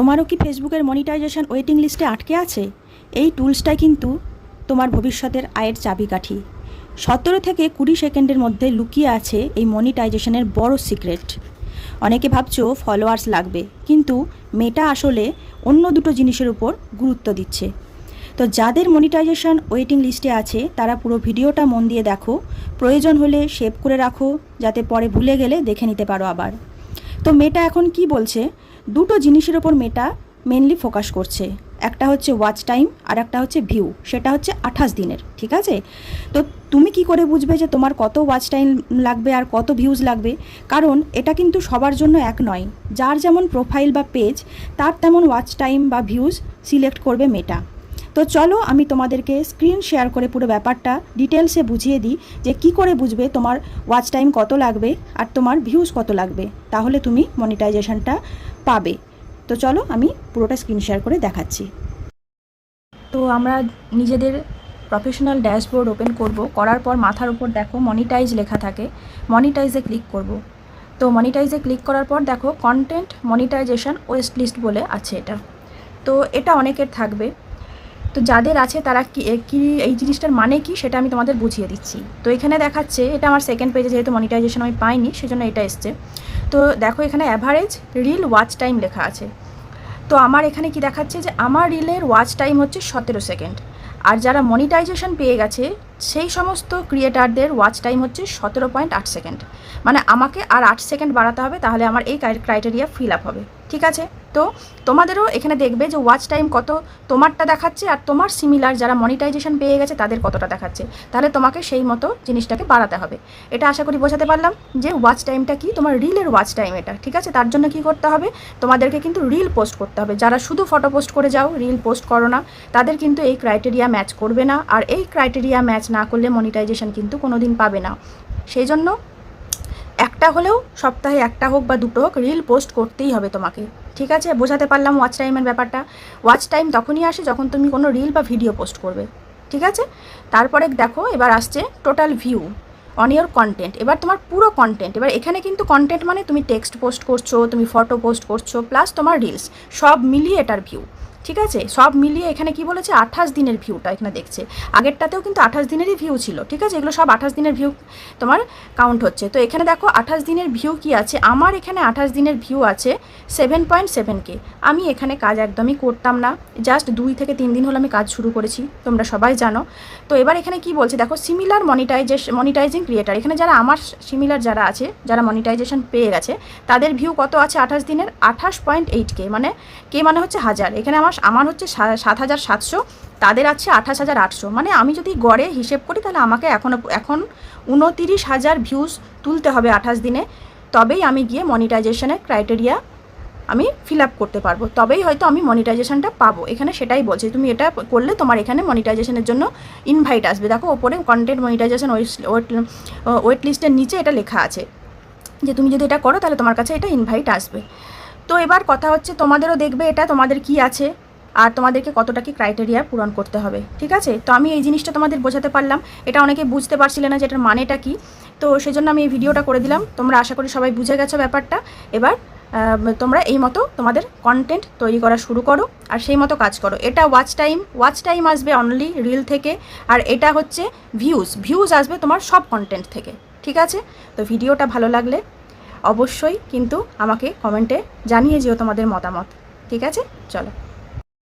তোমারও কি ফেসবুকের মনিটাইজেশন ওয়েটিং লিস্টে আটকে আছে? এই টুলসটাই কিন্তু তোমার ভবিষ্যতের আয়ের চাবিকাঠি। 17 থেকে 20 সেকেন্ডের মধ্যে লুকিয়ে আছে এই মনিটাইজেশনের বড় সিক্রেট। অনেকে ভাবছো ফলোয়ার্স লাগবে, কিন্তু মেটা আসলে অন্য দুটো জিনিসের উপর গুরুত্ব দিচ্ছে। তো যাদের মনিটাইজেশন ওয়েটিং লিস্টে আছে তারা পুরো ভিডিওটা মন দিয়ে দেখো, প্রয়োজন হলে সেভ করে রাখো যাতে পরে ভুলে গেলে দেখে নিতে পারো আবার। তো মেটা এখন কি বলছে, দুটো জিনিসের ওপর মেটা মেনলি ফোকাস করছে। একটা হচ্ছে ওয়াচ টাইম আর একটা হচ্ছে ভিউ, সেটা হচ্ছে 28 দিনের। ঠিক আছে, তো তুমি কি করে বুঝবে যে তোমার কত ওয়াচ টাইম লাগবে আর কত ভিউজ লাগবে? কারণ এটা কিন্তু সবার জন্য এক নয়। যার যেমন প্রোফাইল বা পেজ তার তেমন ওয়াচ টাইম বা ভিউজ সিলেক্ট করবে মেটা। তো চলো আমি তোমাদেরকে স্ক্রিন শেয়ার করে পুরো ব্যাপারটা ডিটেলসে বুঝিয়ে দিই যে কি করে বুঝবে তোমার ওয়াচ টাইম কত লাগবে আর তোমার ভিউজ কত লাগবে, তাহলে তুমি মনিটাইজেশনটা পাবে। তো চলো আমি পুরোটা স্ক্রিন শেয়ার করে দেখাচ্ছি। তো আমরা নিজেদের প্রফেশনাল ড্যাশবোর্ড ওপেন করব, করার পর মাথার উপর দেখো মনিটাইজ লেখা থাকে, মনিটাইজে ক্লিক করব। তো মনিটাইজে ক্লিক করার পর দেখো কন্টেন্ট মনিটাইজেশন ওয়েস্ট লিস্ট বলে আছে এটা। তো এটা অনেকের থাকবে, তো যাদের আছে তারা কি এই জিনিসটার মানে কি সেটা আমি তোমাদের বুঝিয়ে দিচ্ছি। তো এখানে দেখাচ্ছে, এটা আমার সেকেন্ড পেজে, যেহেতু মনিটাইজেশন আমি পাইনি সেজন্য এটা এসছে। তো দেখো এখানে অ্যাভারেজ রিল ওয়াচ টাইম লেখা আছে। তো আমার এখানে কি দেখাচ্ছে যে আমার রিলের ওয়াচ টাইম হচ্ছে 17 সেকেন্ড, আর যারা মনিটাইজেশন পেয়ে গেছে সেই সমস্ত ক্রিয়েটারদের ওয়াচ টাইম হচ্ছে 17.8 সেকেন্ড। মানে আমাকে আর 8 সেকেন্ড বাড়াতে হবে, তাহলে আমার এই ক্রাইটেরিয়া ফিল আপ হবে। ঠিক আছে, তো তোমাদেরও এখানে দেখবে যে ওয়াচ টাইম কত তোমারটা দেখাচ্ছে আর তোমার সিমিলার যারা মনিটাইজেশন পেয়ে গেছে তাদের কতটা দেখাচ্ছে, তাহলে তোমাকে সেই মতো জিনিসটাকে বাড়াতে হবে। এটা আশা করি বোঝাতে পারলাম যে ওয়াচ টাইমটা কি, তোমার রিলের ওয়াচ টাইম এটা। ঠিক আছে, তার জন্য কি করতে হবে, তোমাদেরকে কিন্তু রিল পোস্ট করতে হবে। যারা শুধু ফটো পোস্ট করে যাও, রিল পোস্ট করো না, তাদের কিন্তু এই ক্রাইটেরিয়া ম্যাচ করবে না। আর এই ক্রাইটেরিয়া ম্যাচ না করলে মনিটাইজেশন কিন্তু কোনো দিন পাবে না। সেই জন্য একটা হলেও, সপ্তাহে একটা হোক বা দুটো হোক, রিল পোস্ট করতেই হবে তোমাকে। ঠিক আছে, বোঝাতে পারলাম ওয়াচ টাইমের ব্যাপারটা। ওয়াচ টাইম তখনই আসে যখন তুমি কোনো রিল বা ভিডিও পোস্ট করবে। ঠিক আছে, তারপরে দেখো এবার আসছে total view on your content. এবার তোমার পুরো কন্টেন্ট, এবার এখানে কিন্তু কন্টেন্ট মানে তুমি টেক্সট পোস্ট করছো, তুমি ফটো পোস্ট করছো, প্লাস তোমার রিলস, সব মিলিয়ে এটার ভিউ। ঠিক আছে, সব মিলিয়ে এখানে কি বলেছে, 28 দিনের ভিউটা এখানে দেখছে। আগেরটাতেও কিন্তু 28 দিনেরই ভিউ ছিল। ঠিক আছে, এগুলো সব 28 দিনের ভিউ তোমার কাউন্ট হচ্ছে। তো এখানে দেখো 28 দিনের ভিউ কি আছে, আমার এখানে 28 দিনের ভিউ আছে 7.7K। আমি এখানে কাজ একদমই করতাম না, জাস্ট 2 থেকে 3 দিন হলো আমি কাজ শুরু করেছি, তোমরা সবাই জানো। তো এবার এখানে কি বলছে দেখো, সিমিলার মনিটাইজিং ক্রিয়েটার, এখানে যারা আমার সিমিলার যারা আছে, যারা মনিটাইজেশন পেয়ে গেছে, তাদের ভিউ কত আছে 28 দিনের, 28.8K। মানে কে মানে হচ্ছে হাজার, এখানে আমার হচ্ছে 7,700, তাদের আছে 28,800। মানে আমি যদি গড়ে হিসেব করি তাহলে আমাকে এখন 29,000 ভিউজ তুলতে হবে 28 দিনে, তবেই আমি গিয়ে মনিটাইজেশনের ক্রাইটেরিয়া আমি ফিল আপ করতে পারবো, তবেই হয়তো আমি মনিটাইজেশনটা পাবো। এখানে সেটাই বলছি, তুমি এটা করলে তোমার এখানে মনিটাইজেশনের জন্য ইনভাইট আসবে। দেখো ওপরে কন্টেন্ট মনিটাইজেশন ওয়েট লিস্টের নিচে এটা লেখা আছে যে তুমি যদি এটা করো তাহলে তোমার কাছে এটা ইনভাইট আসবে। তো এবার কথা হচ্ছে, তোমাদেরও দেখবে এটা তোমাদের কি আছে আর তোমাদেরকে কতটা কি ক্রাইটেরিয়া পূরণ করতে হবে। ঠিক আছে, তো আমি এই জিনিসটা তোমাদের বোঝাতে পারলাম। এটা অনেকে বুঝতে পারছিলে না যে এটার মানেটা কি, তো সেজন্য আমি এই ভিডিওটা করে দিলাম। তোমরা আশা করি সবাই বুঝে গেছো ব্যাপারটা। এবার তোমরা এই মতো তোমাদের কন্টেন্ট তৈরি করা শুরু করো আর সেই মতো কাজ করো। এটা ওয়াচ টাইম আসবে অনলি রিল থেকে, আর এটা হচ্ছে ভিউজ আসবে তোমার সব কন্টেন্ট থেকে। ঠিক আছে, তো ভিডিওটা ভালো লাগলে অবশ্যই কিন্তু আমাকে কমেন্টে জানিয়ে যেও তোমাদের মতামত। ঠিক আছে, চলো।